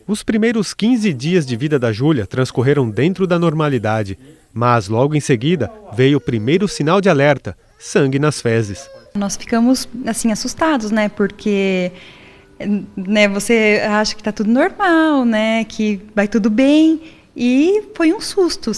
Os primeiros 15 dias de vida da Júlia transcorreram dentro da normalidade, mas logo em seguida veio o primeiro sinal de alerta: sangue nas fezes. Nós ficamos assim assustados, né? Porque você acha que está tudo normal, né? Que vai tudo bem, e foi um susto,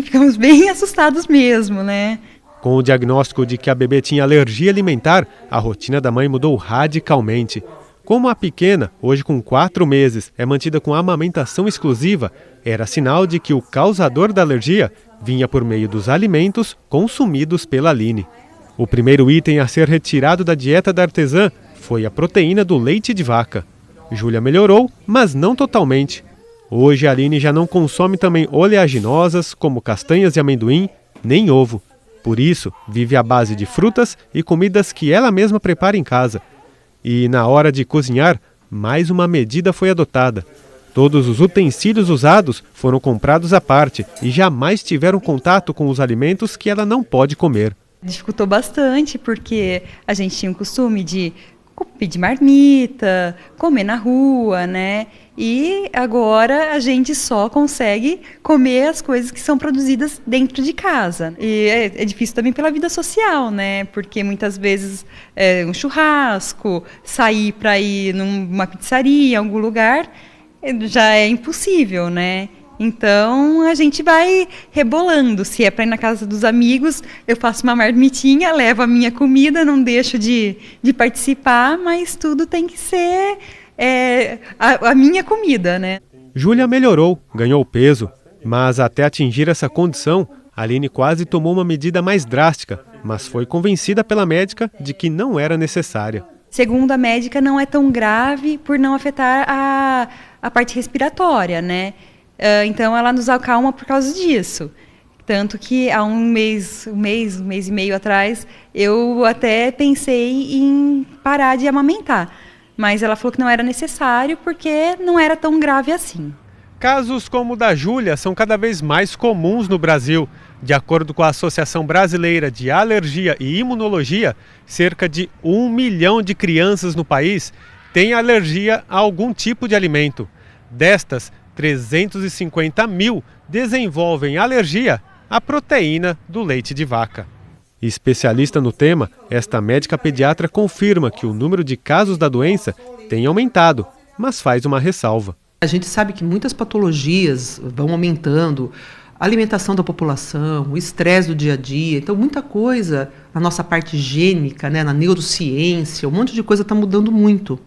ficamos bem assustados mesmo, né? Com o diagnóstico de que a bebê tinha alergia alimentar, a rotina da mãe mudou radicalmente. Como a pequena, hoje com 4 meses, é mantida com amamentação exclusiva, era sinal de que o causador da alergia vinha por meio dos alimentos consumidos pela Aline. O primeiro item a ser retirado da dieta da artesã foi a proteína do leite de vaca. Júlia melhorou, mas não totalmente. Hoje a Aline já não consome também oleaginosas, como castanhas e amendoim, nem ovo. Por isso, vive à base de frutas e comidas que ela mesma prepara em casa. E na hora de cozinhar, mais uma medida foi adotada. Todos os utensílios usados foram comprados à parte e jamais tiveram contato com os alimentos que ela não pode comer. Dificultou bastante, porque a gente tinha o costume de pedir marmita, comer na rua, né? E agora a gente só consegue comer as coisas que são produzidas dentro de casa. E é difícil também pela vida social, né? Porque muitas vezes um churrasco, sair para ir numa pizzaria, em algum lugar, já é impossível, né? Então a gente vai rebolando. Se é para ir na casa dos amigos, eu faço uma marmitinha, levo a minha comida, não deixo de participar, mas tudo tem que ser a minha comida, né? Júlia melhorou, ganhou peso, mas até atingir essa condição, Aline quase tomou uma medida mais drástica, mas foi convencida pela médica de que não era necessária. Segundo a médica, não é tão grave por não afetar a parte respiratória, né? Então ela nos acalma por causa disso. Tanto que há um mês e meio atrás, eu até pensei em parar de amamentar. Mas ela falou que não era necessário porque não era tão grave assim. Casos como o da Júlia são cada vez mais comuns no Brasil. De acordo com a Associação Brasileira de Alergia e Imunologia, cerca de 1 milhão de crianças no país têm alergia a algum tipo de alimento. Destas, 350 mil desenvolvem alergia à proteína do leite de vaca. Especialista no tema, esta médica pediatra confirma que o número de casos da doença tem aumentado, mas faz uma ressalva. A gente sabe que muitas patologias vão aumentando, a alimentação da população, o estresse do dia a dia, então muita coisa na nossa parte gênica, né, na neurociência, um monte de coisa está mudando muito.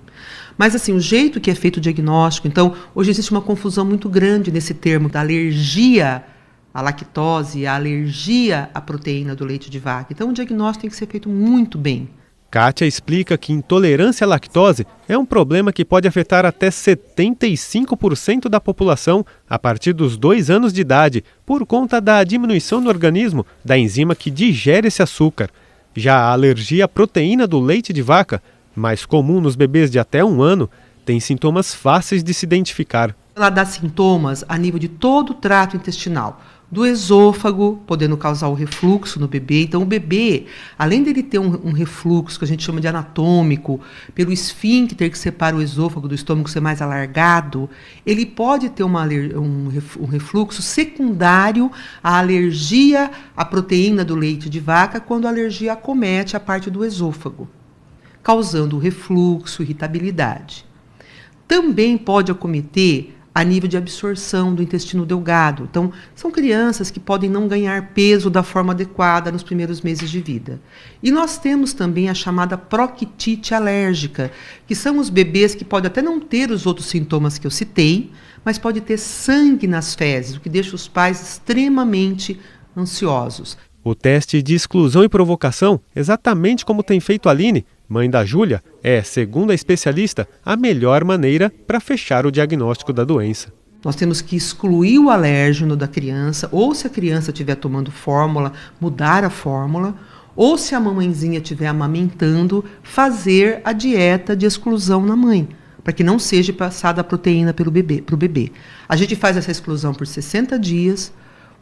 Mas assim, o jeito que é feito o diagnóstico, então hoje existe uma confusão muito grande nesse termo da alergia à lactose, a alergia à proteína do leite de vaca. Então o diagnóstico tem que ser feito muito bem. Kátia explica que intolerância à lactose é um problema que pode afetar até 75% da população a partir dos 2 anos de idade, por conta da diminuição no organismo da enzima que digere esse açúcar. Já a alergia à proteína do leite de vaca, mais comum nos bebês de até 1 ano, tem sintomas fáceis de se identificar. Ela dá sintomas a nível de todo o trato intestinal, do esôfago, podendo causar o refluxo no bebê. Então, o bebê, além dele ter um refluxo, que a gente chama de anatômico, pelo esfíncter que separa o esôfago do estômago ser mais alargado, ele pode ter um refluxo secundário à alergia à proteína do leite de vaca, quando a alergia acomete a parte do esôfago, causando refluxo, irritabilidade. Também pode acometer a nível de absorção do intestino delgado. Então, são crianças que podem não ganhar peso da forma adequada nos primeiros meses de vida. E nós temos também a chamada proctite alérgica, que são os bebês que podem até não ter os outros sintomas que eu citei, mas pode ter sangue nas fezes, o que deixa os pais extremamente ansiosos. O teste de exclusão e provocação, exatamente como tem feito a Aline, mãe da Júlia, é, segundo a especialista, a melhor maneira para fechar o diagnóstico da doença. Nós temos que excluir o alérgeno da criança, ou se a criança estiver tomando fórmula, mudar a fórmula, ou se a mamãezinha estiver amamentando, fazer a dieta de exclusão na mãe, para que não seja passada a proteína para o bebê. A gente faz essa exclusão por 60 dias,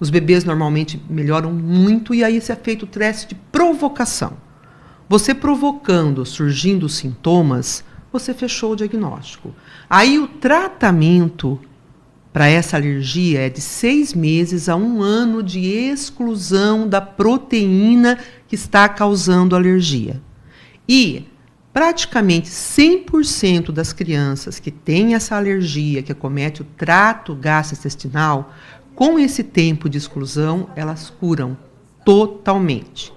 os bebês normalmente melhoram muito, e aí se é feito o teste de provocação. Você provocando, surgindo sintomas, você fechou o diagnóstico. Aí o tratamento para essa alergia é de 6 meses a 1 ano de exclusão da proteína que está causando alergia. E praticamente 100% das crianças que têm essa alergia, que acomete o trato gastrointestinal, com esse tempo de exclusão, elas curam totalmente.